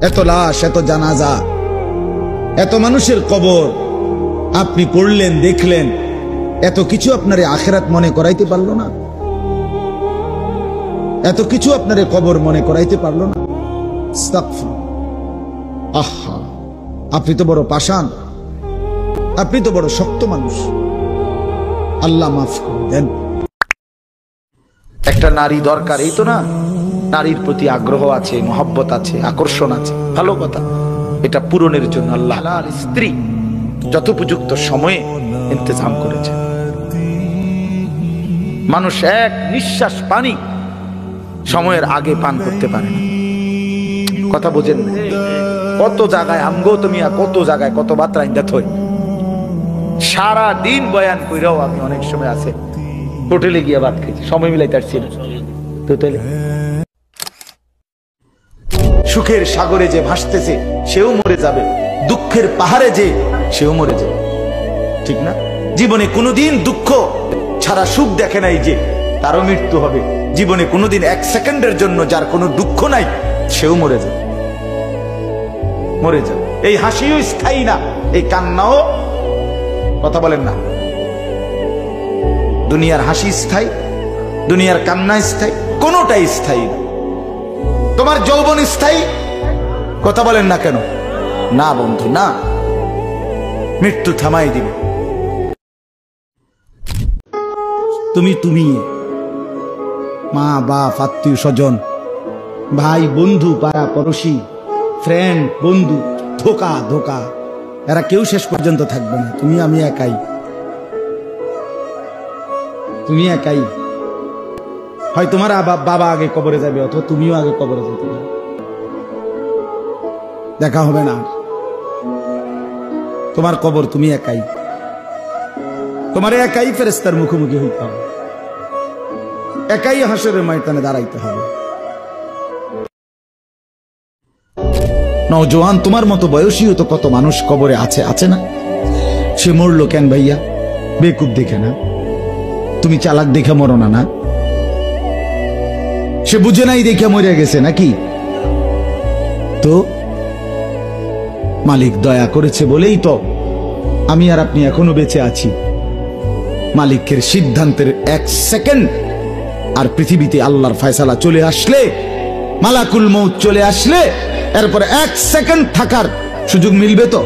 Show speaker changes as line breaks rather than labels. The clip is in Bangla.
এত লাশ, এত জানাজা, এত মানুষের কবর আপনি পড়লেন, দেখলেন, এত কিছু আপনারে আখিরাত মনে করাইতে পারলো না? এত কিছু আপনারে কবর মনে করাইতে পারলো না? আহা, আপনি তো বড় পাষাণ, আপনি তো বড় শক্ত মানুষ। আল্লাহ মাফ করে দেন। একটা নারী দরকার, এই তো না? নারীর প্রতি আগ্রহ আছে, মহব্বত আছে, আকর্ষণ আছে, ভালো কথা। এটা পূরণের জন্য আল্লাহ স্ত্রী যথোপযুক্ত সময়ে ইন্তজাম করেছে। মানুষ এক নিঃশ্বাস পানি সময়ের আগে পান করতে পারে না। কথা বোঝেন না? কত জায়গায় আমগো তুমি, কত জায়গায় কত বার্তায় দেখো, সারা দিন বয়ান কইরাও আমি অনেক সময় আছে হোটেলে গিয়ে ভাত খেয়েছি, সময় মিলাইতে পারছি না। তো তাহলে সুখের সাগরে যে ভাসতেছে সেও মরে যাবে, দুঃখের পাহাড়ে যে সেও মরে যাবে, ঠিক না? জীবনে কোনোদিন দুঃখ ছাড়া সুখ দেখে নাই যে তারও মৃত্যু হবে। জীবনে কোনোদিন এক সেকেন্ডের জন্য যার কোনো দুঃখ নাই সেও মরে যাবে, মরে যাবে। এই হাসিও স্থায়ী না, এই কান্নাও, কথা বলেন না, দুনিয়ার হাসি স্থায়ী, দুনিয়ার কান্না স্থায়ী, কোনোটাই স্থায়ী না। তোমার যৌবন স্থায়ী, কথা বলেন না কেন? না বন্ধু, না, মৃত্যু থামাই দিবে। তুমি মা বাপ, আত্মীয় স্বজন, ভাই বন্ধু, পাড়া পড়োশি, ফ্রেন্ড, বন্ধু, ধোকা ধোকা, এরা কেউ শেষ পর্যন্ত থাকবে না। তুমি আমি একাই, তুমি একাই। হয় তোমার বাবা আগে কবরে যাবে, অথবা তুমিও আগে কবরে যেতে, দেখা হবে না। তোমার কবর তুমি একাই, তোমার একাই ফেরেশতার মুখোমুখি হইতে হবে, একাই হাসরের ময়দানে দাঁড়াইতে হবে। নওজোয়ান, তোমার মতো বয়সীও তো কত মানুষ কবরে আছে, আছে না? সে মরলো কেন ভাইয়া? বেকুব দেখে না? তুমি চালাক দেখে মরো না? না, সে বুঝে নাই দেখে মরে গেছে নাকি? তো মালিক দয়া করেছে বলেই তো আমি আর আপনি এখনো বেঁচে আছি। মালিকের সিদ্ধান্তের এক সেকেন্ড আর পৃথিবীতে আল্লাহর ফয়সালা চলে আসলে, মালাকুল মউত চলে আসলে, এরপরে এক সেকেন্ড থাকার সুযোগ মিলবে তো?